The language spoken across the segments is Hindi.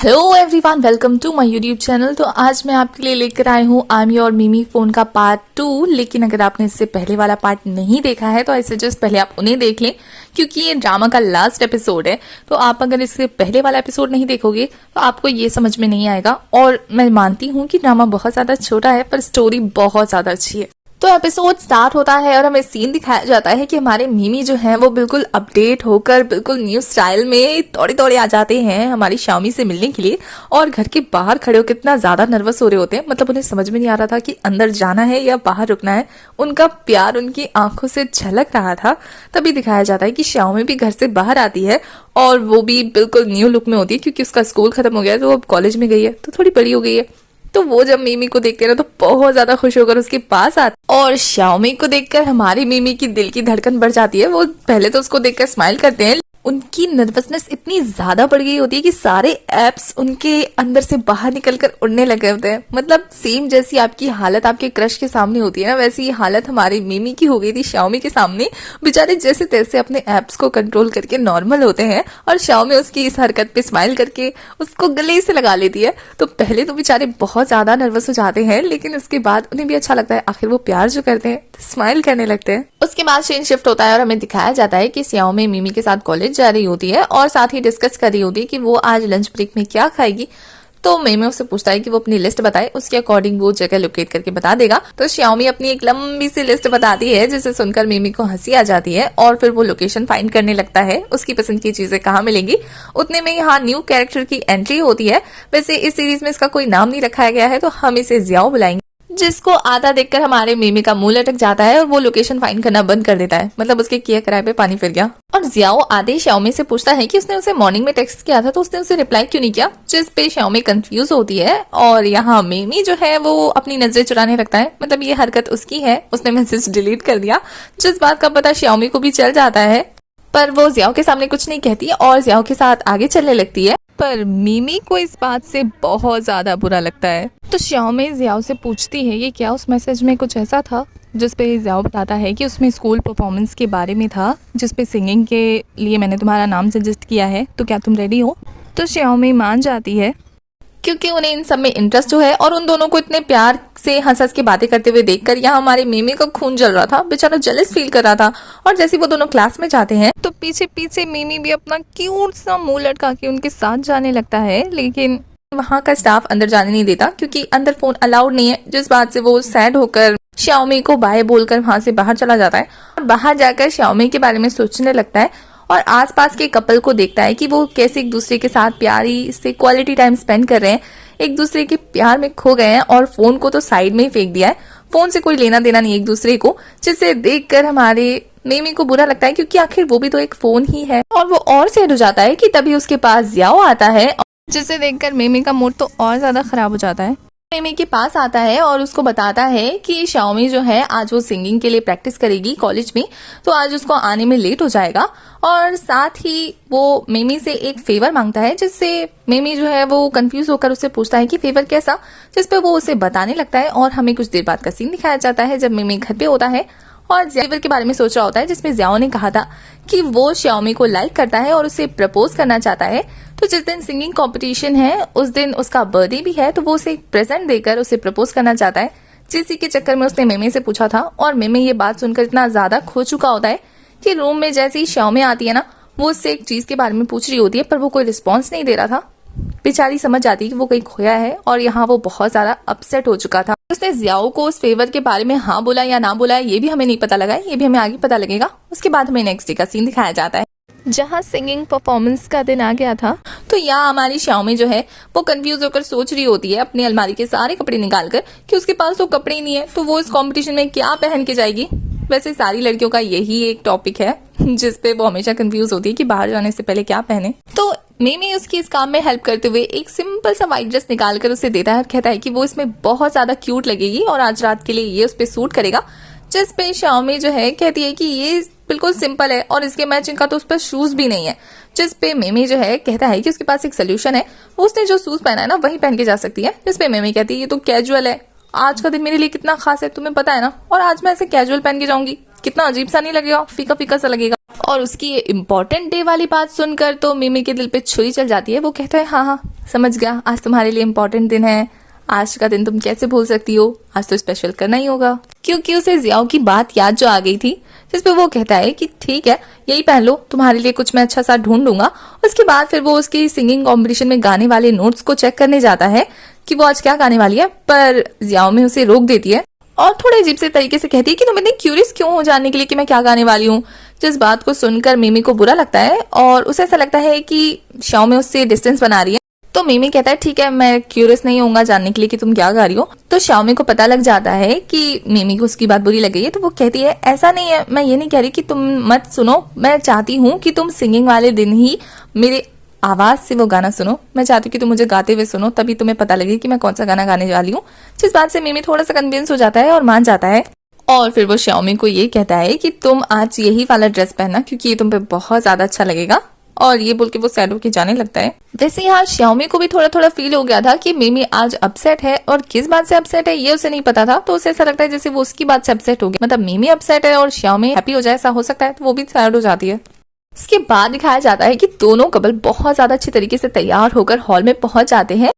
Hello everyone, welcome to my YouTube channel. तो आज मैं आपके लिए लेकर आई हूँ आमी और मिमी फोन का पार्ट 2। लेकिन अगर आपने इससे पहले वाला पार्ट नहीं देखा है तो आई सजेस्ट पहले आप उन्हें देख लें, क्योंकि ये ड्रामा का लास्ट एपिसोड है। तो आप अगर इससे पहले वाला एपिसोड नहीं देखोगे तो आपको ये समझ में नहीं आएगा। और मैं मानती हूँ कि ड्रामा बहुत ज्यादा छोटा है पर स्टोरी बहुत ज्यादा अच्छी है। तो एपिसोड स्टार्ट होता है और हमें सीन दिखाया जाता है कि हमारे मिमी जो है वो बिल्कुल अपडेट होकर बिल्कुल न्यू स्टाइल में दौड़े दौड़े आ जाते हैं हमारी शाओमी से मिलने के लिए। और घर के बाहर खड़े होकर कितना ज्यादा नर्वस हो रहे होते हैं, मतलब उन्हें समझ में नहीं आ रहा था कि अंदर जाना है या बाहर रुकना है। उनका प्यार उनकी आंखों से झलक रहा था। तभी दिखाया जाता है कि शाओमी भी घर से बाहर आती है और वो भी बिल्कुल न्यू लुक में होती है, क्योंकि उसका स्कूल खत्म हो गया है तो वो अब कॉलेज में गई है, तो थोड़ी बड़ी हो गई है। तो वो जब मिमी को देखते हैं ना तो बहुत ज्यादा खुश होकर उसके पास आते और शाओमी को देखकर हमारी मिमी की दिल की धड़कन बढ़ जाती है। वो पहले तो उसको देखकर स्माइल करते हैं, उनकी नर्वसनेस इतनी ज्यादा बढ़ गई होती है कि सारे एप्स उनके अंदर से बाहर निकलकर उड़ने लगे होते हैं। मतलब सेम जैसी आपकी हालत आपके क्रश के सामने होती है ना, वैसी ही हालत हमारी मिमी की हो गई थी शाओमी के सामने। बेचारे जैसे तैसे अपने एप्स को कंट्रोल करके नॉर्मल होते हैं और शाओमी उसकी इस हरकत पे स्माइल करके उसको गले से लगा लेती है। तो पहले तो बेचारे बहुत ज्यादा नर्वस हो जाते हैं, लेकिन उसके बाद उन्हें भी अच्छा लगता है, आखिर वो प्यार जो करते हैं तो स्माइल करने लगते हैं। उसके बाद सीन शिफ्ट होता है और हमें दिखाया जाता है कि शाओमी मिमी के साथ कॉलेज जा रही होती है और साथ ही डिस्कस कर रही होती है कि वो आज लंच ब्रेक में क्या खाएगी। तो मिमी उससे पूछता है कि वो अपनी लिस्ट बताए, उसके अकॉर्डिंग वो जगह लोकेट करके बता देगा। तो शाओमी अपनी एक लंबी सी लिस्ट बताती है, जिसे सुनकर मिमी को हंसी आ जाती है और फिर वो लोकेशन फाइंड करने लगता है, उसकी पसंद की चीजें कहाँ मिलेंगी। उतने में यहाँ न्यू कैरेक्टर की एंट्री होती है। वैसे इस सीरीज में इसका कोई नाम नहीं रखाया गया है तो हम इसे जियाओ बुलाएंगे, जिसको आधा देखकर हमारे मिमी का मुंह लटक जाता है और वो लोकेशन फाइंड करना बंद कर देता है। मतलब उसके किए कराए पे पानी फिर गया। और जियाओ आधे शाओमी से पूछता है कि उसने उसे मॉर्निंग में टेक्स्ट किया था तो उसने उसे रिप्लाई क्यों नहीं किया, जिस पे शाओमी कंफ्यूज होती है। और यहाँ मिमी जो है वो अपनी नजरें चुराने लगता है, मतलब ये हरकत उसकी है, उसने मैसेज डिलीट कर दिया, जिस बात का पता शाओमी को भी चल जाता है। पर वो जियाओ के सामने कुछ नहीं कहती और जियाओ के साथ आगे चलने लगती है। पर मिमी को इस बात से बहुत ज्यादा बुरा लगता है। तो शाओमी जियाओ से पूछती है ये क्या उस मैसेज में कुछ ऐसा था, जिस पे जियाओ बताता है कि उसमें स्कूल परफॉर्मेंस के बारे में था, जिस पे सिंगिंग के लिए मैंने तुम्हारा नाम सजेस्ट किया है, तो क्या तुम रेडी हो। तो शाओमी मान जाती है, क्योंकि उन्हें इन सब में इंटरेस्ट जो है। और उन दोनों को इतने प्यार से हंस हंस के बातें करते हुए देखकर यहाँ हमारे मिमी का खून जल रहा था, बेचारा जेलस फील कर रहा था। और जैसे वो दोनों क्लास में जाते हैं तो पीछे पीछे मिमी भी अपना क्यूट सा मुंह लटका के उनके साथ जाने लगता है, लेकिन वहाँ का स्टाफ अंदर जाने नहीं देता क्योंकि अंदर फोन अलाउड नहीं है, जिस बात से वो सैड होकर शाओमी को बाय बोलकर वहां से बाहर चला जाता है। और बाहर जाकर शाओमी के बारे में सोचने लगता है और आसपास के कपल को देखता है कि वो कैसे एक दूसरे के साथ प्यारी से क्वालिटी टाइम स्पेंड कर रहे हैं, एक दूसरे के प्यार में खो गए हैं और फोन को तो साइड में ही फेंक दिया है। फोन से कोई लेना देना नहीं एक दूसरे को, जिसे देखकर हमारे मिमी को बुरा लगता है, क्योंकि आखिर वो भी तो एक फोन ही है। और वो और सैड हो जाता है कि तभी उसके पास जियाओ आता है, जिसे देखकर मिमी का मूड तो और ज्यादा खराब हो जाता है। मिमी के पास आता है और उसको बताता है कि शाओमी जो है आज वो सिंगिंग के लिए प्रैक्टिस करेगी कॉलेज में, तो आज उसको आने में लेट हो जाएगा। और साथ ही वो मिमी से एक फेवर मांगता है, जिससे मिमी जो है वो कंफ्यूज होकर उससे पूछता है कि फेवर कैसा, जिस पे वो उसे बताने लगता है। और हमें कुछ देर बाद का सीन दिखाया जाता है जब मिमी घर पे होता है और फेवर के बारे में सोच रहा होता है, जिसमें जियाओ ने कहा था कि वो शाओमी को लाइक करता है और उसे प्रपोज करना चाहता है। तो जिस दिन सिंगिंग कंपटीशन है उस दिन उसका बर्थडे भी है, तो वो उसे एक प्रेजेंट देकर उसे प्रपोज करना चाहता है, जिसी के चक्कर में उसने मिमी से पूछा था। और मिमी ये बात सुनकर इतना ज्यादा खो चुका होता है कि रूम में जैसे ही शाओमी आती है ना, वो उससे एक चीज के बारे में पूछ रही होती है, पर वो कोई रिस्पॉन्स नहीं दे रहा था। बेचारी समझ जाती है कि वो कहीं खोया है और यहाँ वो बहुत ज्यादा अपसेट हो चुका था। उसने जियाओ को उस फेवर के बारे में हाँ बोला या ना बोला ये भी हमें नहीं पता लगा, ये भी हमें आगे पता लगेगा। उसके बाद हमें नेक्स्ट डे का सीन दिखाया जाता है, जहाँ सिंगिंग परफॉर्मेंस का दिन आ गया था। तो यहाँ हमारी शाओमी जो है वो कंफ्यूज होकर सोच रही होती है अपनी अलमारी के सारे कपड़े निकालकर कि उसके पास तो कपड़े ही नहीं है, तो वो इस कंपटीशन में क्या पहन के जाएगी। वैसे सारी लड़कियों का यही एक टॉपिक है जिसपे वो हमेशा कंफ्यूज होती है कि बाहर जाने से पहले क्या पहने। तो मिमी उसकी इस काम में हेल्प करते हुए एक सिंपल सा व्हाइट ड्रेस निकाल कर उसे देता है और कहता है कि वो इसमें बहुत ज्यादा क्यूट लगेगी और आज रात के लिए ये उस पर सूट करेगा। जिस पे शाओमी जो है कहती है कि ये बिल्कुल सिंपल है और इसके मैचिंग का तो उस पर शूज भी नहीं है, जिस पे मिमी जो है कहता है कि उसके पास एक सोल्यूशन है, उसने जो शूज पहना है ना वही पहन के जा सकती है। जिस पे मिमी कहती है ये तो कैजुअल है, आज का दिन मेरे लिए कितना खास है तुम्हें पता है ना, और आज मैं ऐसे कैजुअल पहन के जाऊंगी, कितना अजीब सा नहीं लगेगा, फीका फीका सा लगेगा। और उसकी ये इम्पोर्टेंट डे वाली बात सुनकर तो मिमी के दिल पे छुरी चल जाती है। वो कहता है हाँ हाँ समझ गया, आज तुम्हारे लिए इम्पोर्टेंट दिन है, आज का दिन तुम कैसे भूल सकती हो, आज तो स्पेशल करना ही होगा। क्योंकि उसे जियाओ की बात याद जो आ गई थी, जिसपे वो कहता है कि ठीक है यही पहन लो, तुम्हारे लिए कुछ मैं अच्छा सा ढूंढूंगा। उसके बाद फिर वो उसकी सिंगिंग कॉम्पिटिशन में गाने वाले नोट्स को चेक करने जाता है कि वो आज क्या गाने वाली है, पर जियाओ में उसे रोक देती है और थोड़े अजीब से तरीके से कहती है कि तुम इतनी क्यूरियस क्यों हो जानने के लिए कि मैं क्या गाने वाली हूँ। जिस बात को सुनकर मिमी को बुरा लगता है और उसे ऐसा लगता है कि शाओ में उससे डिस्टेंस बना रही है। तो मिमी कहता है ठीक है मैं क्यूरियस नहीं होऊंगा जानने के लिए कि तुम क्या गा रही हो। तो शाओमी को पता लग जाता है कि मिमी को उसकी बात बुरी लग गई है। तो वो कहती है ऐसा नहीं है, मैं ये नहीं कह रही कि तुम मत सुनो, मैं चाहती हूँ कि तुम सिंगिंग वाले दिन ही मेरे आवाज से वो गाना सुनो, मैं चाहती हूँ कि तुम मुझे गाते हुए सुनो, तभी तुम्हें पता लगे कि मैं कौन सा गाना गाने वाली हूँ। जिस बात से मिमी थोड़ा सा कन्विंस हो जाता है और मान जाता है। और फिर वो शाओमी को ये कहता है कि तुम आज यही वाला ड्रेस पहनना क्योंकि ये तुम पे बहुत ज्यादा अच्छा लगेगा। और ये बोल के वो सैड होके जाने लगता है। वैसे यहाँ शाओमी को भी थोड़ा थोड़ा फील हो गया था कि मिमी आज अपसेट है और किस बात से अपसेट है ये उसे नहीं पता था। तो उसे ऐसा लगता है जैसे वो उसकी बात से अपसेट हो गया, मतलब मिमी अपसेट है और शाओमी हैप्पी हो जाए, ऐसा हो सकता है। तो वो भी सैड हो जाती है। इसके बाद दिखाया जाता है कि दोनों कपल बहुत ज्यादा अच्छी तरीके से तैयार होकर हॉल में पहुंच जाते हैं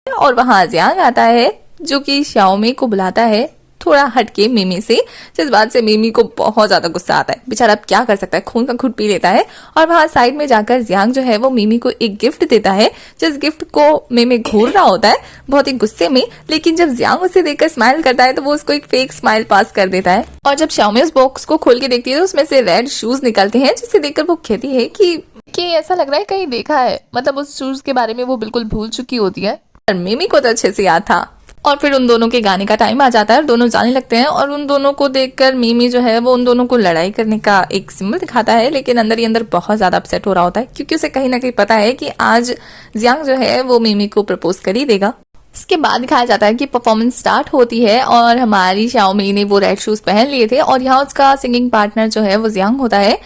और वहां जियांग आता है जो कि शाओमी को बुलाता है थोड़ा हटके मिमी से। जिस बात से मिमी को बहुत ज्यादा गुस्सा आता है। बेचारा अब क्या कर सकता है, खून का घुट पी लेता है और वहां साइड में जाकर जियांग जो है वो मिमी को एक गिफ्ट देता है। जिस गिफ्ट को मिमी घूर रहा होता है बहुत ही गुस्से में, लेकिन जब जियांग उसे देखकर स्माइल करता है तो वो उसको एक फेक स्माइल पास कर देता है। और जब शाओमी उस बॉक्स को खोल के देखती है तो उसमें से रेड शूज निकलते हैं, जिसे देखकर वो कहती है कि ऐसा लग रहा है कहीं देखा है, मतलब उस शूज के बारे में वो बिल्कुल भूल चुकी होती है। और मिमी को तो अच्छे से याद था। और फिर उन दोनों के गाने का टाइम आ जाता है और दोनों जाने लगते हैं। और उन दोनों को देखकर मिमी जो है वो उन दोनों को लड़ाई करने का एक सिंबल दिखाता है, लेकिन अंदर ही अंदर बहुत ज्यादा अपसेट हो रहा होता है क्योंकि उसे कहीं ना कहीं पता है कि आज जियांग जो है वो मिमी को प्रपोज कर ही देगा। इसके बाद दिखाया जाता है कि परफॉर्मेंस स्टार्ट होती है और हमारी शाओमी ने वो रेड शूज पहन लिए थे और यहाँ उसका सिंगिंग पार्टनर जो है वो जियांग होता है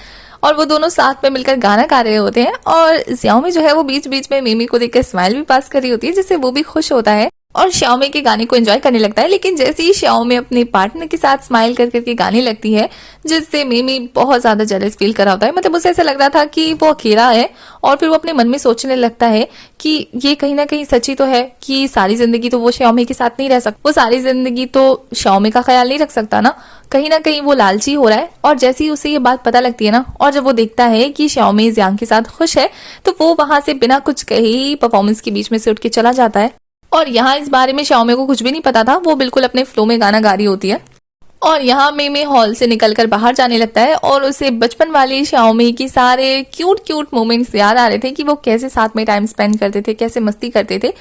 और वो दोनों साथ में मिलकर गाना गा रहे होते हैं। और जियांग जो है वो बीच बीच में मिमी को देखकर स्माइल भी पास कर रही होती है, जिससे वो भी खुश होता है और शाओमी के गाने को एंजॉय करने लगता है। लेकिन जैसे ही शाओमी अपने पार्टनर के साथ स्माइल कर करके गाने लगती है, जिससे मिमी बहुत ज्यादा जेलस फील कर रहा होता है। मतलब उसे ऐसा लग रहा था कि वो अकेला है और फिर वो अपने मन में सोचने लगता है कि ये कहीं ना कहीं सच्ची तो है कि सारी जिंदगी तो वो शाओमी के साथ नहीं रह सकता, वो सारी जिंदगी तो शाओमी का ख्याल नहीं रख सकता ना, कहीं ना कहीं वो लालची हो रहा है। और जैसे ही उसे ये बात पता लगती है ना, और जब वो देखता है कि शाओमी जियांग के साथ खुश है, तो वो वहां से बिना कुछ कहे ही परफॉर्मेंस के बीच में से उठ के चला जाता है। और यहाँ इस बारे में शाओमी को कुछ भी नहीं पता था, वो बिल्कुल अपने फ्लो में गाना गा रही होती है। और यहाँ मिमी हॉल से निकलकर बाहर जाने लगता है और उसे बचपन वाली शाओमी की सारे क्यूट क्यूट मोमेंट्स याद आ रहे थे कि वो कैसे साथ में टाइम स्पेंड करते थे, कैसे मस्ती करते थे।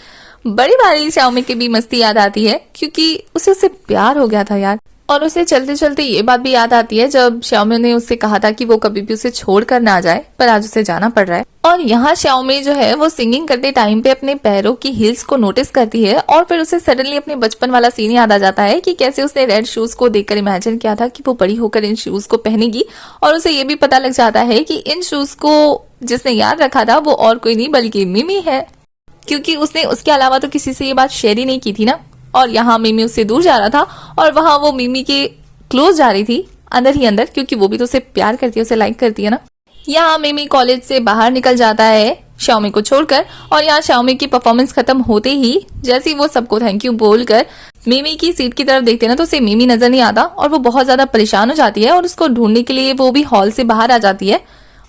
बड़ी वाली शाओमी की भी मस्ती याद आती है क्योंकि उसे उससे प्यार हो गया था यार। और उसे चलते चलते ये बात भी याद आती है जब शाओमी ने उससे कहा था कि वो कभी भी उसे छोड़ कर ना जाए, पर आज उसे जाना पड़ रहा है। और यहाँ शाओमी जो है वो सिंगिंग करते टाइम पे अपने पैरों की हील्स को नोटिस करती है और फिर उसे सडनली अपने बचपन वाला सीन याद आ जाता है कि कैसे उसने रेड शूज को देखकर इमेजिन किया था कि वो बड़ी होकर इन शूज को पहनेगी। और उसे ये भी पता लग जाता है कि इन शूज को जिसने याद रखा था वो और कोई नहीं बल्कि मिमी है, क्योंकि उसने उसके अलावा तो किसी से ये बात शेयर ही नहीं की थी ना। और यहाँ मिमी उससे दूर जा रहा था और वहां वो मिमी के क्लोज जा रही थी अंदर ही अंदर, क्योंकि वो भी तो उसे प्यार करती है, उसे लाइक करती है ना। यहाँ मिमी कॉलेज से बाहर निकल जाता है शाओमी को छोड़कर। और यहाँ शाओमी की परफॉर्मेंस खत्म होते ही जैसे ही वो सबको थैंक यू बोलकर मिमी की सीट की तरफ देखते ना, तो उसे मिमी नजर नहीं आता और वो बहुत ज्यादा परेशान हो जाती है और उसको ढूंढने के लिए वो भी हॉल से बाहर आ जाती है।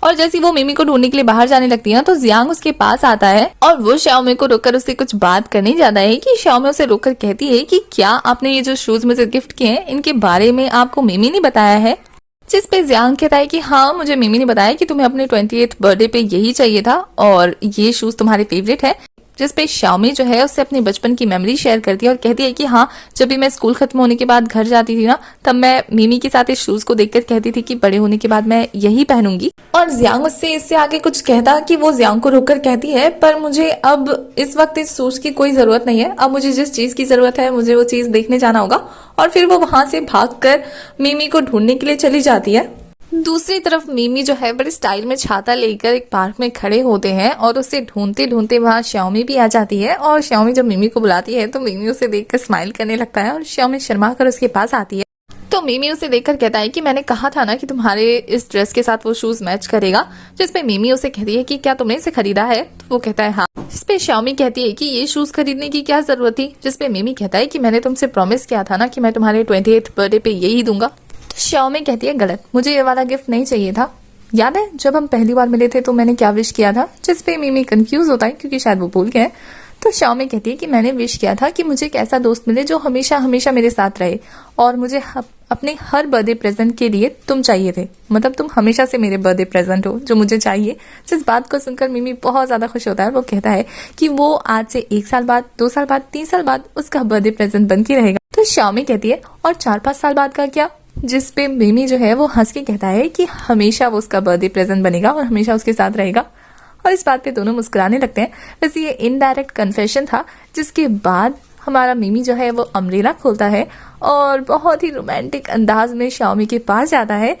और जैसे वो मिमी को ढूंढने के लिए बाहर जाने लगती है ना, तो जियांग उसके पास आता है और वो शाओमी को रोककर उससे कुछ बात करने जाता है कि शाओमी उसे रोककर कहती है कि क्या आपने ये जो शूज मुझे गिफ्ट किए हैं इनके बारे में आपको मिमी ने बताया है। जिस पे जियांग कहता है कि हाँ मुझे मिमी ने बताया कि तुम्हें अपने 28th बर्थडे पे यही चाहिए था और ये शूज तुम्हारे फेवरेट है। जिस पे शाओमी जो है उससे अपनी बचपन की मेमोरी शेयर करती है और कहती है कि हाँ जब भी मैं स्कूल खत्म होने के बाद घर जाती थी ना, तब मैं मिमी के साथ इस शूज को देखकर कहती थी कि बड़े होने के बाद मैं यही पहनूंगी। और जियांग उससे इससे आगे कुछ कहता कि वो जियांग को रोककर कहती है पर मुझे अब इस वक्त इस शूज की कोई जरूरत नहीं है, अब मुझे जिस चीज की जरूरत है मुझे वो चीज देखने जाना होगा। और फिर वो वहां से भागकर मिमी को ढूंढने के लिए चली जाती है। दूसरी तरफ मिमी जो है बड़े स्टाइल में छाता लेकर एक पार्क में खड़े होते हैं और उसे ढूंढते ढूंढते वहां शाओमी भी आ जाती है। और शाओमी जब मिमी को बुलाती है तो मिमी उसे देखकर स्माइल करने लगता है और शाओमी शर्मा कर उसके पास आती है। तो मिमी उसे देखकर कहता है कि मैंने कहा था ना कि तुम्हारे इस ड्रेस के साथ वो शूज मैच करेगा। जिसपे मिमी उसे कहती है कि क्या तुमने इसे खरीदा है? तो वो कहता है हाँ। जिसपे शाओमी कहती है कि ये शूज खरीदने की क्या जरूरत थी? जिसपे मिमी कहता है कि मैंने तुमसे प्रॉमिस किया था ना कि मैं तुम्हारे 28th बर्थडे पे यही दूंगा। तो शाओमी कहती है गलत, मुझे ये वाला गिफ्ट नहीं चाहिए था। याद है जब हम पहली बार मिले थे तो मैंने क्या विश किया था? जिसपे मिमी कंफ्यूज होता है क्योंकि शायद वो भूल गए। तो शाओमी कहती है कि मैंने विश किया था कि मुझे एक ऐसा दोस्त मिले जो हमेशा हमेशा मेरे साथ रहे, और मुझे अपने हर बर्थडे प्रेजेंट के लिए तुम चाहिए थे। मतलब तुम हमेशा से मेरे बर्थडे प्रेजेंट हो जो मुझे चाहिए। जिस बात को सुनकर मिमी बहुत ज्यादा खुश होता है। वो कहता है कि वो आज से 1 साल बाद, 2 साल बाद, 3 साल बाद उसका बर्थडे प्रेजेंट बन के रहेगा। तो शाओमी कहती है और 4-5 साल बाद का क्या? जिसपे मिमी जो है वो हंस के कहता है कि हमेशा वो उसका बर्थडे प्रेजेंट बनेगा और हमेशा उसके साथ रहेगा। और इस बात पे दोनों मुस्कुराने लगते हैं। वैसे ये इनडायरेक्ट कन्फेशन था, जिसके बाद हमारा मिमी जो है वो अम्ब्रेला खोलता है और बहुत ही रोमांटिक अंदाज में शाओमी के पास जाता है।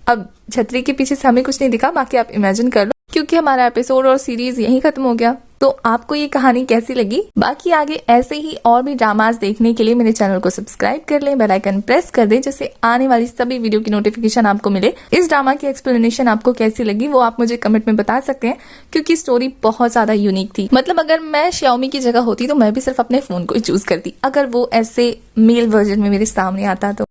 अब छतरी के पीछे से हमें कुछ नहीं दिखा, बाकी आप इमेजिन कर लो, क्योंकि हमारा एपिसोड और सीरीज यहीं खत्म हो गया। तो आपको ये कहानी कैसी लगी? बाकी आगे ऐसे ही और भी ड्रामास देखने के लिए मेरे चैनल को सब्सक्राइब कर लें, बेल आइकन प्रेस कर दें, जिससे आने वाली सभी वीडियो की नोटिफिकेशन आपको मिले। इस ड्रामा की एक्सप्लेनेशन आपको कैसी लगी वो आप मुझे कमेंट में बता सकते हैं, क्योंकि स्टोरी बहुत ज्यादा यूनिक थी। मतलब अगर मैं शाओमी की जगह होती तो मैं भी सिर्फ अपने फोन को ही चूज करती, अगर वो ऐसे मेल वर्जन में मेरे सामने आता तो।